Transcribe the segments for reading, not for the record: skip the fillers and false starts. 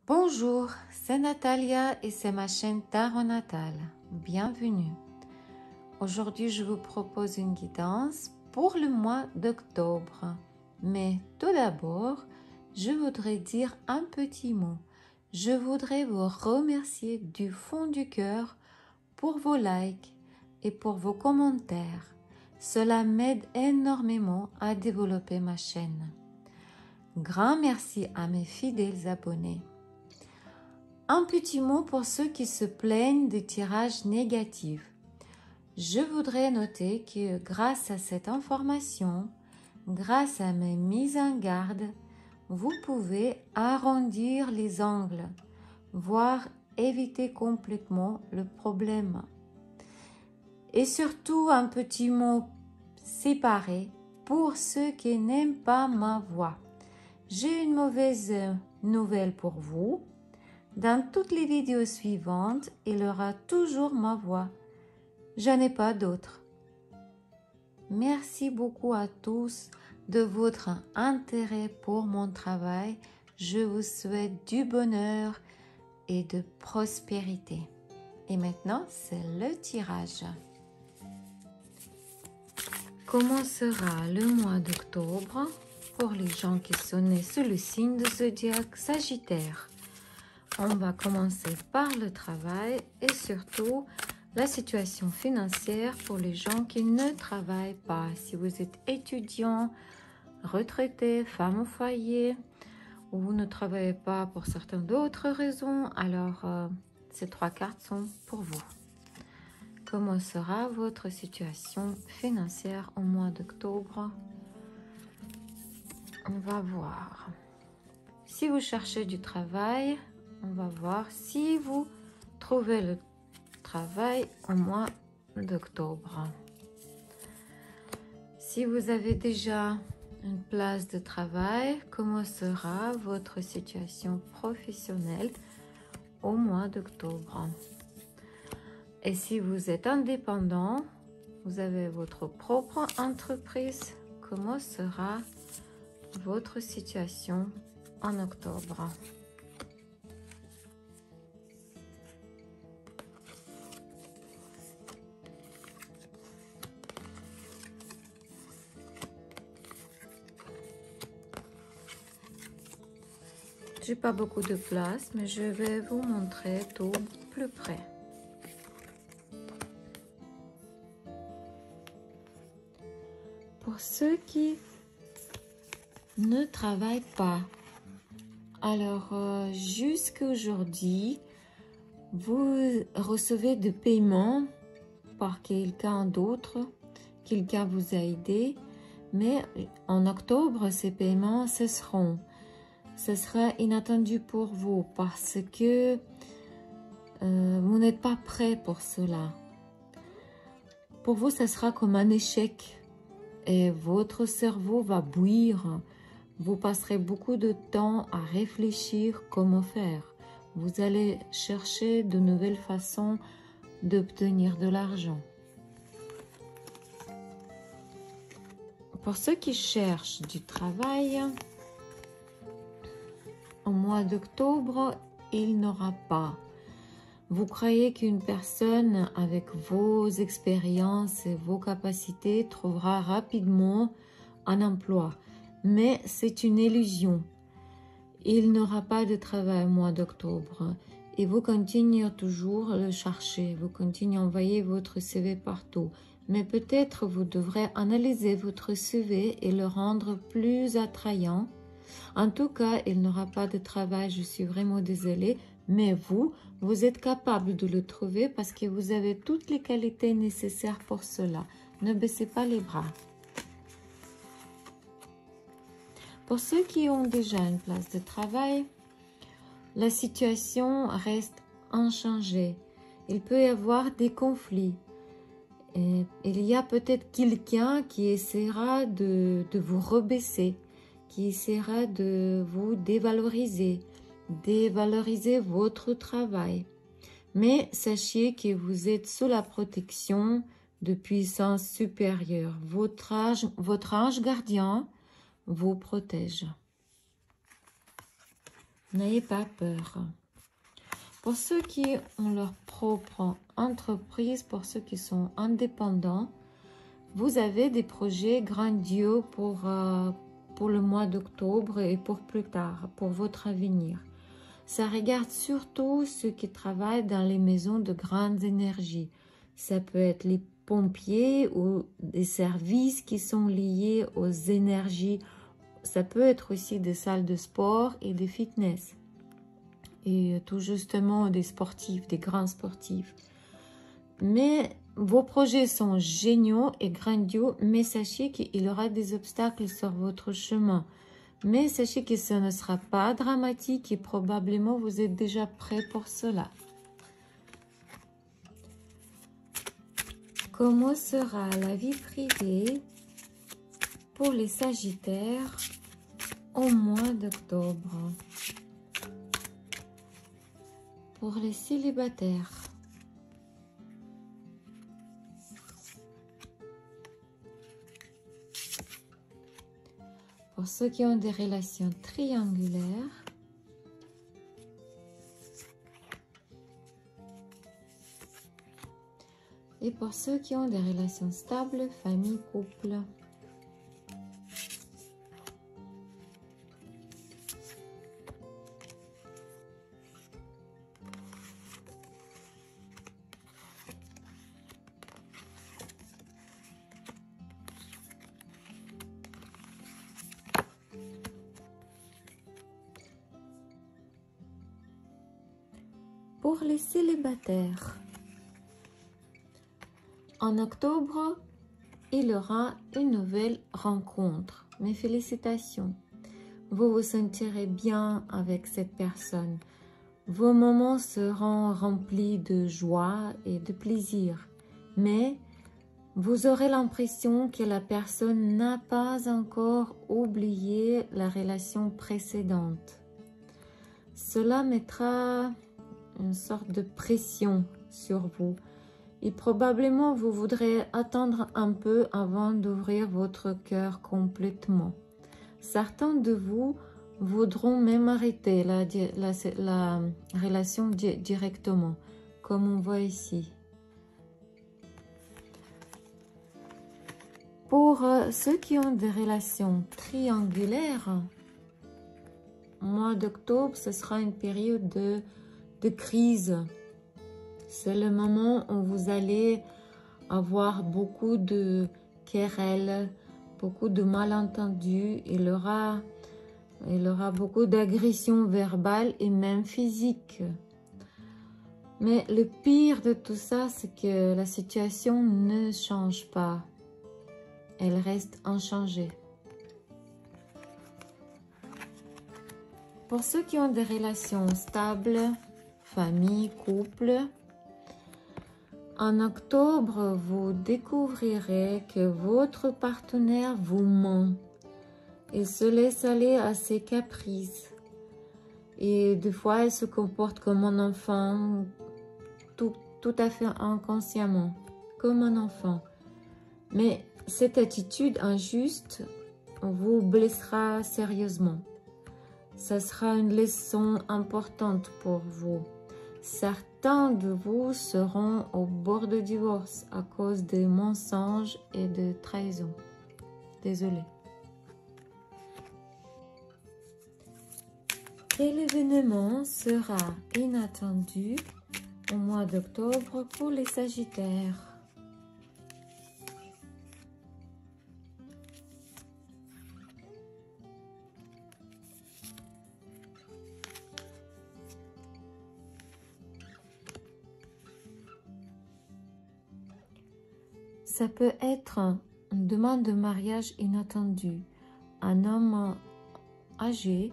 Bonjour, c'est Natalia et c'est ma chaîne Tarot Natal. Bienvenue. Aujourd'hui, je vous propose une guidance pour le mois d'octobre. Mais tout d'abord, je voudrais dire un petit mot. Je voudrais vous remercier du fond du cœur pour vos likes et pour vos commentaires. Cela m'aide énormément à développer ma chaîne. Grand merci à mes fidèles abonnés. Un petit mot pour ceux qui se plaignent des tirages négatifs. Je voudrais noter que grâce à cette information, grâce à mes mises en garde, vous pouvez arrondir les angles, voire éviter complètement le problème. Et surtout un petit mot séparé pour ceux qui n'aiment pas ma voix. J'ai une mauvaise nouvelle pour vous. Dans toutes les vidéos suivantes, il y aura toujours ma voix. Je n'ai pas d'autre. Merci beaucoup à tous de votre intérêt pour mon travail. Je vous souhaite du bonheur et de prospérité. Et maintenant, c'est le tirage. Comment sera le mois d'octobre pour les gens qui sont nés sous le signe de zodiaque Sagittaire? On va commencer par le travail et surtout la situation financière pour les gens qui ne travaillent pas. Si vous êtes étudiant, retraité, femme au foyer ou vous ne travaillez pas pour certaines d'autres raisons, alors ces trois cartes sont pour vous. Comment sera votre situation financière au mois d'octobre? On va voir. Si vous cherchez du travail, on va voir si vous trouvez le travail au mois d'octobre. Si vous avez déjà une place de travail, comment sera votre situation professionnelle au mois d'octobre? Et si vous êtes indépendant, vous avez votre propre entreprise, comment sera votre situation en octobre? J'ai pas beaucoup de place, mais je vais vous montrer tout plus près. Pour ceux qui ne travaillent pas, alors jusqu'à aujourd'hui, vous recevez des paiements par quelqu'un d'autre, quelqu'un vous a aidé, mais en octobre, ces paiements cesseront. Ce sera inattendu pour vous parce que vous n'êtes pas prêt pour cela. Pour vous, ce sera comme un échec et votre cerveau va bouillir. Vous passerez beaucoup de temps à réfléchir comment faire. Vous allez chercher de nouvelles façons d'obtenir de l'argent. Pour ceux qui cherchent du travail, au mois d'octobre, il n'aura pas. Vous croyez qu'une personne avec vos expériences et vos capacités trouvera rapidement un emploi, mais c'est une illusion. Il n'aura pas de travail au mois d'octobre et vous continuez toujours à le chercher, vous continuez à envoyer votre CV partout. Mais peut-être vous devrez analyser votre CV et le rendre plus attrayant. En tout cas, il n'aura pas de travail, je suis vraiment désolée, mais vous êtes capable de le trouver parce que vous avez toutes les qualités nécessaires pour cela. Ne baissez pas les bras. Pour ceux qui ont déjà une place de travail, la situation reste inchangée. Il peut y avoir des conflits. Et il y a peut-être quelqu'un qui essaiera de vous rebaisser, qui essaiera de vous dévaloriser votre travail. Mais sachez que vous êtes sous la protection de puissance supérieure. Votre ange gardien vous protège. N'ayez pas peur. Pour ceux qui ont leur propre entreprise, pour ceux qui sont indépendants, vous avez des projets grandioses pour le mois d'octobre et pour plus tard, pour votre avenir. Ça regarde surtout ceux qui travaillent dans les maisons de grandes énergies. Ça peut être les pompiers ou des services qui sont liés aux énergies. Ça peut être aussi des salles de sport et de fitness. Et tout justement des sportifs, des grands sportifs. Mais vos projets sont géniaux et grandioses, mais sachez qu'il y aura des obstacles sur votre chemin. Mais sachez que ce ne sera pas dramatique et probablement vous êtes déjà prêt pour cela. Comment sera la vie privée pour les Sagittaires au mois d'octobre? Pour les célibataires. Pour ceux qui ont des relations triangulaires. Et pour ceux qui ont des relations stables, famille, couple. Pour les célibataires, en octobre, il y aura une nouvelle rencontre. Mes félicitations. Vous vous sentirez bien avec cette personne. Vos moments seront remplis de joie et de plaisir. Mais vous aurez l'impression que la personne n'a pas encore oublié la relation précédente. Cela mettra une sorte de pression sur vous. Et probablement, vous voudrez attendre un peu avant d'ouvrir votre cœur complètement. Certains de vous voudront même arrêter la relation directement, comme on voit ici. Pour ceux qui ont des relations triangulaires, mois d'octobre, ce sera une période de crise. C'est le moment où vous allez avoir beaucoup de querelles, beaucoup de malentendus. Il y aura beaucoup d'agressions verbales et même physiques. Mais le pire de tout ça, c'est que la situation ne change pas. Elle reste inchangée. Pour ceux qui ont des relations stables, famille, couple, en octobre, vous découvrirez que votre partenaire vous ment. Il se laisse aller à ses caprices. Et des fois, il se comporte comme un enfant, tout à fait inconsciemment, comme un enfant. Mais cette attitude injuste vous blessera sérieusement. Ça sera une leçon importante pour vous. Certains de vous seront au bord de divorce à cause des mensonges et de trahison. Désolée. Quel événement sera inattendu au mois d'octobre pour les Sagittaires? Ça peut être une demande de mariage inattendue. Un homme âgé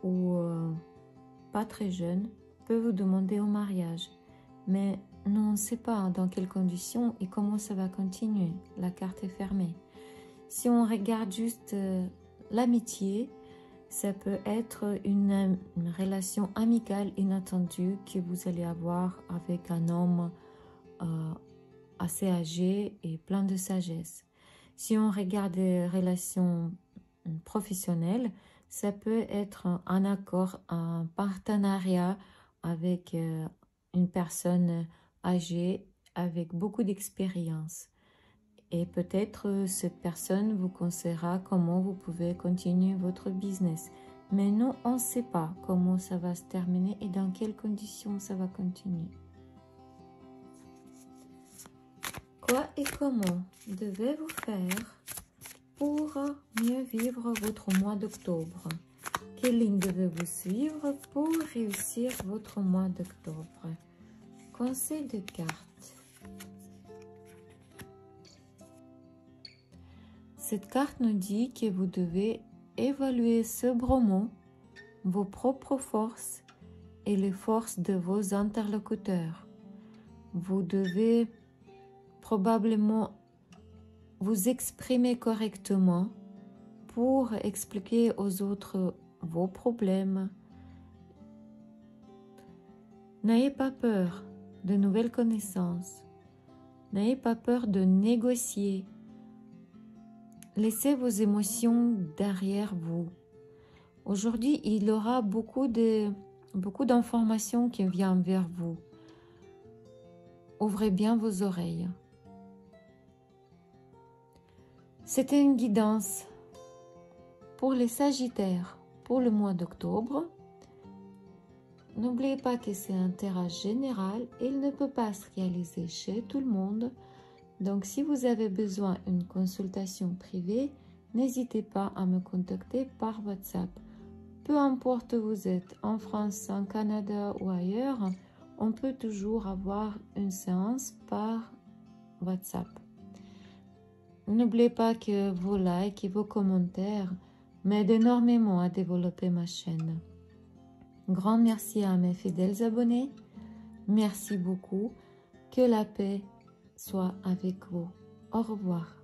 ou pas très jeune peut vous demander au mariage. Mais on ne sait pas dans quelles conditions et comment ça va continuer. La carte est fermée. Si on regarde juste l'amitié, ça peut être une relation amicale inattendue que vous allez avoir avec un homme assez âgé et plein de sagesse. Si on regarde les relations professionnelles, Ça peut être un accord, un partenariat avec une personne âgée avec beaucoup d'expérience. Et peut-être cette personne vous conseillera comment vous pouvez continuer votre business. Mais nous, on ne sait pas comment ça va se terminer et dans quelles conditions ça va continuer. Quoi et comment devez-vous faire pour mieux vivre votre mois d'octobre? Quelle ligne devez-vous suivre pour réussir votre mois d'octobre? Conseil de cartes. Cette carte nous dit que vous devez évaluer sobrement vos propres forces et les forces de vos interlocuteurs. Vous devez probablement vous exprimer correctement pour expliquer aux autres vos problèmes. N'ayez pas peur de nouvelles connaissances. N'ayez pas peur de négocier. Laissez vos émotions derrière vous. Aujourd'hui, il y aura beaucoup d'informations qui viennent vers vous. Ouvrez bien vos oreilles. C'était une guidance pour les Sagittaires pour le mois d'octobre. N'oubliez pas que c'est un tirage général. Il ne peut pas se réaliser chez tout le monde. Donc, si vous avez besoin d'une consultation privée, n'hésitez pas à me contacter par WhatsApp. Peu importe où vous êtes, en France, en Canada ou ailleurs, on peut toujours avoir une séance par WhatsApp. N'oubliez pas que vos likes et vos commentaires m'aident énormément à développer ma chaîne. Grand merci à mes fidèles abonnés. Merci beaucoup. Que la paix soit avec vous. Au revoir.